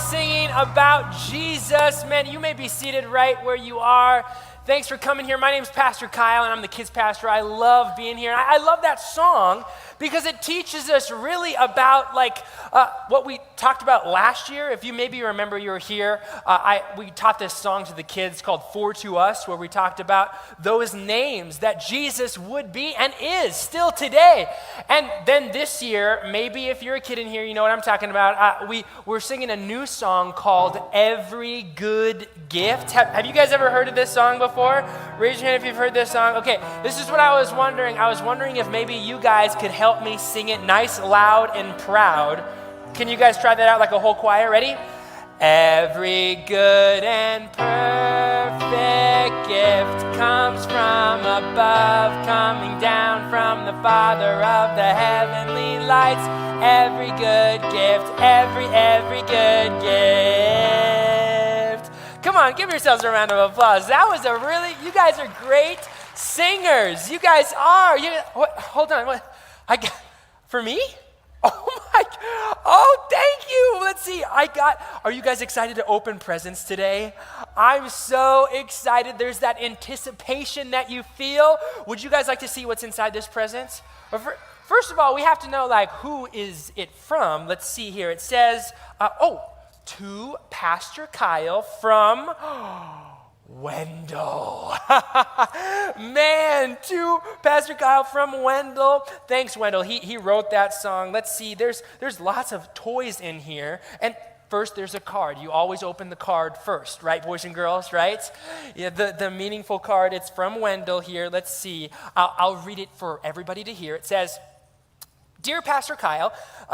singing about Jesus. Man, you may be seated right where you are. Thanks for coming here. My name's Pastor Kyle, and I'm the kids pastor. I love being here. And I love that song because it teaches us really about what we talked about last year. If you maybe remember you were here, we taught this song to the kids called For to Us, where we talked about those names that Jesus would be and is still today. And then this year, maybe if you're a kid in here, you know what I'm talking about. We're singing a new song called Every Good Gift. Have you guys ever heard of this song before? Raise your hand if you've heard this song. Okay, this is what I was wondering. I was wondering if maybe you guys could help me sing it nice, loud, and proud. Can you guys try that out like a whole choir? Ready? Every good and perfect gift comes from above, coming down from the Father of the heavenly lights. Every good gift, every good gift. Come on, give yourselves a round of applause. That was you guys are great singers. You guys are. Hold on. For me? Oh, thank you. Let's see. Are you guys excited to open presents today? I'm so excited. There's that anticipation that you feel. Would you guys like to see what's inside this present? First of all, we have to know who is it from. Let's see here. It says, to Pastor Kyle from Wendell. Man, to Pastor Kyle from Wendell. Thanks, Wendell. He wrote that song. Let's see. There's lots of toys in here. And first, there's a card. You always open the card first, right, boys and girls, right? Yeah, the meaningful card. It's from Wendell here. Let's see. I'll read it for everybody to hear. It says, Dear Pastor Kyle,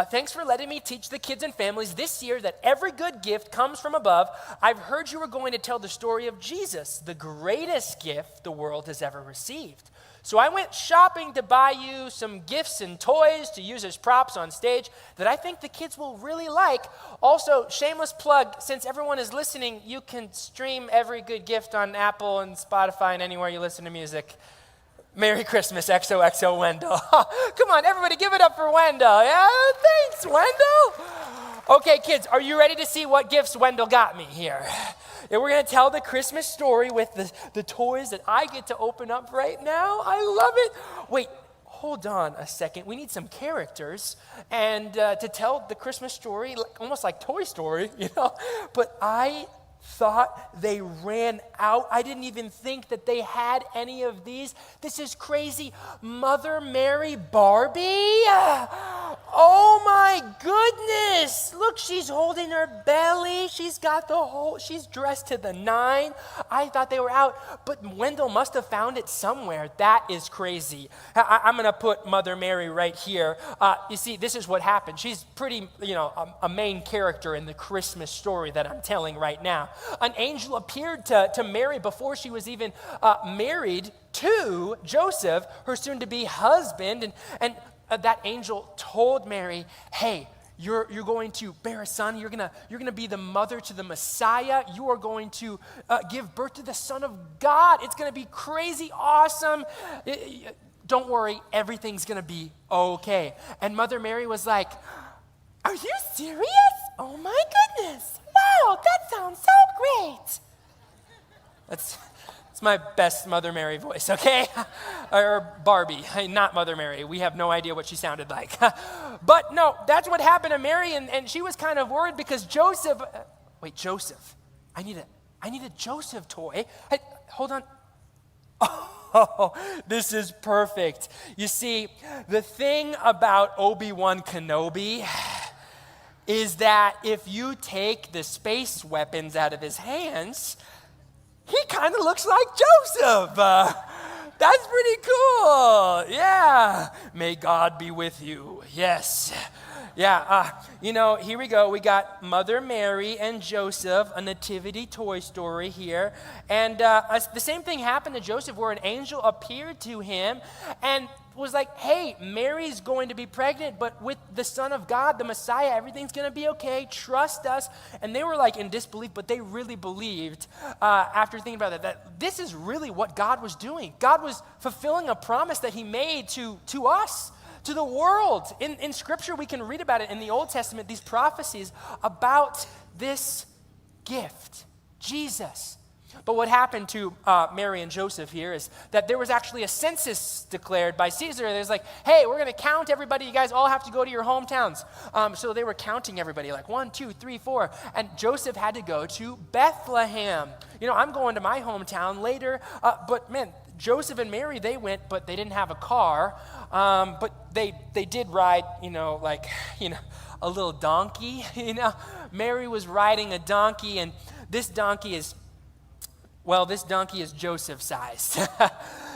thanks for letting me teach the kids and families this year that every good gift comes from above. I've heard you were going to tell the story of Jesus, the greatest gift the world has ever received. So I went shopping to buy you some gifts and toys to use as props on stage that I think the kids will really like. Also, shameless plug, since everyone is listening, you can stream Every Good Gift on Apple and Spotify and anywhere you listen to music. Merry Christmas, XOXO Wendell. Come on, everybody give it up for Wendell. Yeah, thanks, Wendell. Okay, kids, are you ready to see what gifts Wendell got me here? And we're going to tell the Christmas story with the toys that I get to open up right now. I love it. Wait, hold on a second. We need some characters and to tell the Christmas story, almost like Toy Story, But I thought they ran out. I didn't even think that they had any of these. This is crazy. Mother Mary Barbie? Oh my goodness. Look, she's holding her belly. She's dressed to the nine. I thought they were out, but Wendell must have found it somewhere. That is crazy. I'm going to put Mother Mary right here. You see, this is what happened. She's pretty, a main character in the Christmas story that I'm telling right now. An angel appeared to Mary before she was even married to Joseph, her soon-to-be husband, and that angel told Mary, "Hey, you're going to bear a son. You're gonna be the mother to the Messiah. You are going to give birth to the Son of God. It's gonna be crazy awesome. Don't worry, everything's gonna be okay." And Mother Mary was like, "Are you serious? Oh my goodness! Wow, that sounds so great." That's my best Mother Mary voice, okay? Or Barbie, not Mother Mary. We have no idea what she sounded like. But no, that's what happened to Mary, and she was kind of worried because Joseph. I need a Joseph toy. Hey, hold on. Oh, this is perfect. You see, the thing about Obi-Wan Kenobi is that if you take the space weapons out of his hands, he kind of looks like Joseph. That's pretty cool. Yeah. May God be with you. Yes. Yeah. Here we go. We got Mother Mary and Joseph, a nativity toy story here. And the same thing happened to Joseph where an angel appeared to him and was like, "Hey, Mary's going to be pregnant, but with the Son of God, the Messiah, everything's going to be okay. Trust us." And they were in disbelief, but they really believed after thinking about that this is really what God was doing. God was fulfilling a promise that he made to us, to the world. In Scripture, we can read about it in the Old Testament, these prophecies about this gift, Jesus. But what happened to Mary and Joseph here is that there was actually a census declared by Caesar. There's like, hey, we're going to count everybody. You guys all have to go to your hometowns. So they were counting everybody, like 1, 2, 3, 4. And Joseph had to go to Bethlehem. I'm going to my hometown later. But man, Joseph and Mary, they went, but they didn't have a car. But they did ride, a little donkey. Mary was riding a donkey, and this donkey is Joseph sized.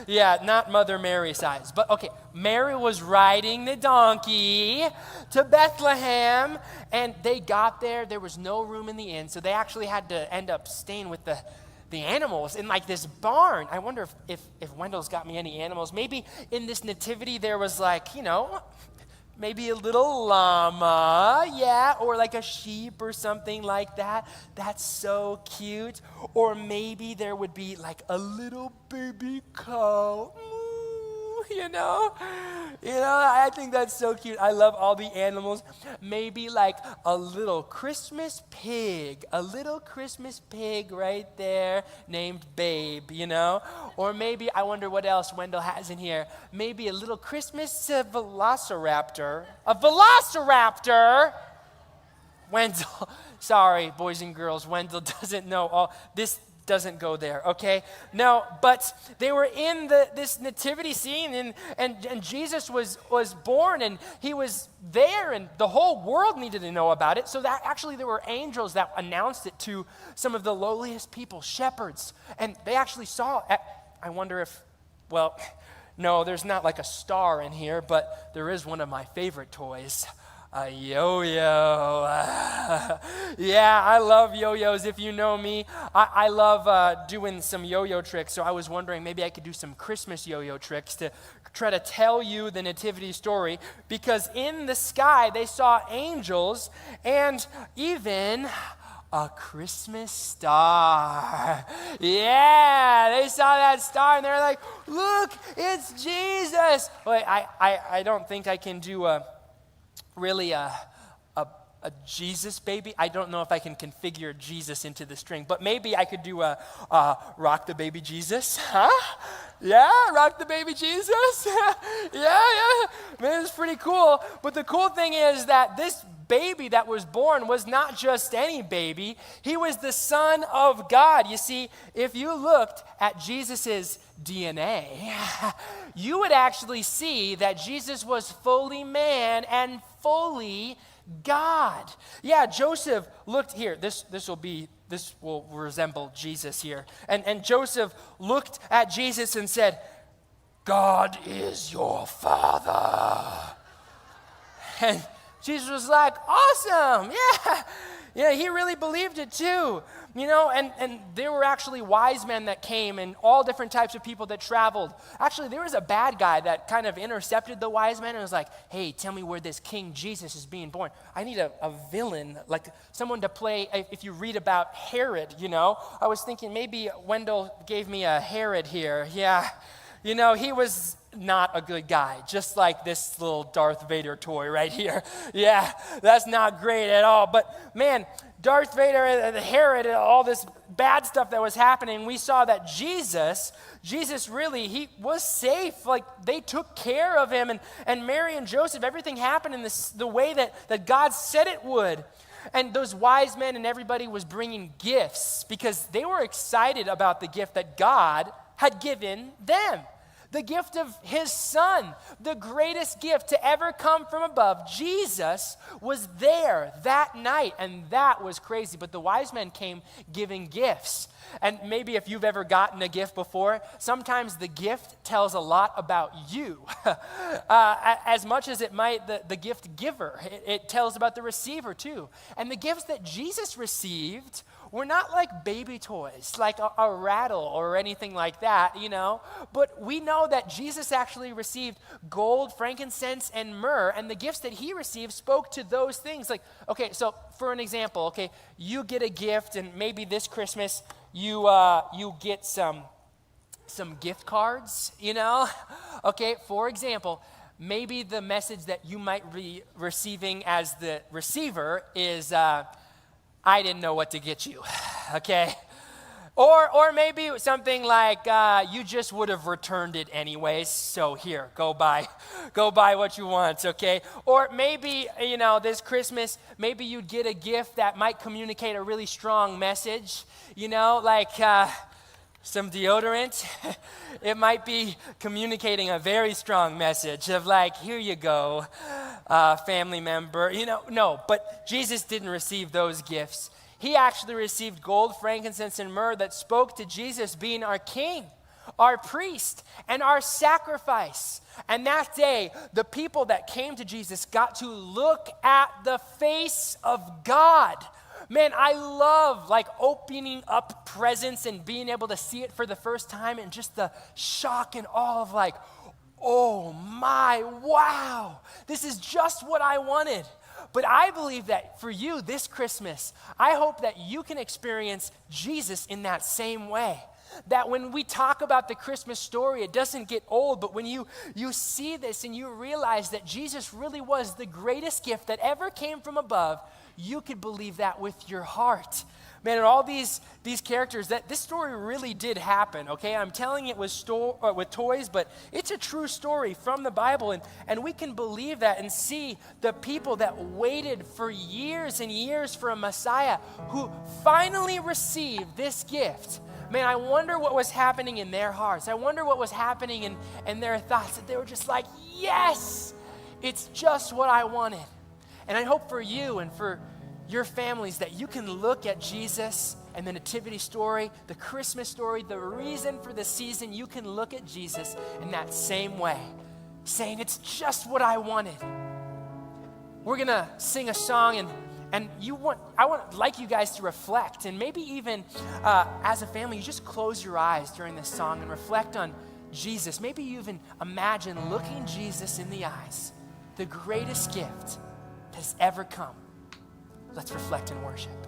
Yeah, not Mother Mary sized. But okay, Mary was riding the donkey to Bethlehem, and they got there. There was no room in the inn, so they actually had to end up staying with the animals in like this barn. I wonder if Wendell's got me any animals. Maybe in this nativity there was maybe a little llama, yeah, or like a sheep or something like that. That's so cute. Or maybe there would be like a little baby cow. I think that's so cute. I love all the animals. Maybe like a little Christmas pig right there named Babe, Or maybe, I wonder what else Wendell has in here. Maybe a little Christmas velociraptor. A velociraptor! Wendell, sorry, boys and girls, Wendell doesn't know all this. Doesn't go there, okay? No, but they were in this nativity scene, and Jesus was born, and he was there, and the whole world needed to know about it. So that actually there were angels that announced it to some of the lowliest people, shepherds, and they actually saw it. I wonder if, no, there's not like a star in here, but there is one of my favorite toys. A yo-yo. Yeah, I love yo-yos. If you know me, I love doing some yo-yo tricks. So I was wondering maybe I could do some Christmas yo-yo tricks to try to tell you the nativity story. Because in the sky, they saw angels and even a Christmas star. Yeah, they saw that star and they're like, look, it's Jesus. Wait, I don't think I can do a Jesus baby. I don't know if I can configure Jesus into the string, but maybe I could do a rock the baby Jesus. Huh? Yeah, rock the baby Jesus. yeah. Man, it's pretty cool. But the cool thing is that this baby that was born was not just any baby. He was the Son of God. You see, if you looked at Jesus's DNA, you would actually see that Jesus was fully man and fully God. Yeah, Joseph looked here. This will resemble Jesus here. And Joseph looked at Jesus and said, God is your Father. And Jesus was like, awesome, yeah, he really believed it too, and there were actually wise men that came and all different types of people that traveled. Actually, there was a bad guy that kind of intercepted the wise men and was like, hey, tell me where this King Jesus is being born. I need a villain, like someone to play. If you read about Herod, I was thinking maybe Wendell gave me a Herod here, yeah. He was not a good guy, just like this little Darth Vader toy right here. Yeah, that's not great at all. But man, Darth Vader and Herod and all this bad stuff that was happening, we saw that Jesus really, he was safe. Like they took care of him, and Mary and Joseph, everything happened in the way that God said it would. And those wise men and everybody was bringing gifts because they were excited about the gift that God had given them. The gift of his son, the greatest gift to ever come from above. Jesus was there that night, and that was crazy. But the wise men came giving gifts. And maybe if you've ever gotten a gift before, sometimes the gift tells a lot about you. As much as it might the gift giver, it tells about the receiver too. And the gifts that Jesus received were not like baby toys, like a rattle or anything like that, But we know that Jesus actually received gold, frankincense, and myrrh, and the gifts that he received spoke to those things. Like, okay, so for an example, okay, you get a gift, and maybe this Christmas you get some gift cards, Okay, for example, maybe the message that you might be receiving as the receiver is, I didn't know what to get you, okay? Or maybe something like, you just would have returned it anyways, so here, go buy what you want, okay? Or maybe, this Christmas, maybe you'd get a gift that might communicate a really strong message, like some deodorant. It might be communicating a very strong message of like, here you go, family member. No, but Jesus didn't receive those gifts. He actually received gold, frankincense, and myrrh that spoke to Jesus being our king, our priest, and our sacrifice. And that day, the people that came to Jesus got to look at the face of God. Man, I love opening up presents and being able to see it for the first time and just the shock and awe of oh my, wow, this is just what I wanted. But I believe that for you this Christmas, I hope that you can experience Jesus in that same way. That when we talk about the Christmas story, it doesn't get old, but when you see this and you realize that Jesus really was the greatest gift that ever came from above, you could believe that with your heart. Man, and all these characters, that this story really did happen, okay? I'm telling it with toys, but it's a true story from the Bible, and we can believe that and see the people that waited for years and years for a Messiah who finally received this gift. Man, I wonder what was happening in their hearts. I wonder what was happening in their thoughts, that they were just like, yes, it's just what I wanted. And I hope for you and for your families that you can look at Jesus and the nativity story, the Christmas story, the reason for the season, you can look at Jesus in that same way, saying it's just what I wanted. We're going to sing a song, and I would like you guys to reflect, and maybe even as a family, you just close your eyes during this song and reflect on Jesus. Maybe you even imagine looking Jesus in the eyes, the greatest gift has ever come. Let's reflect and worship.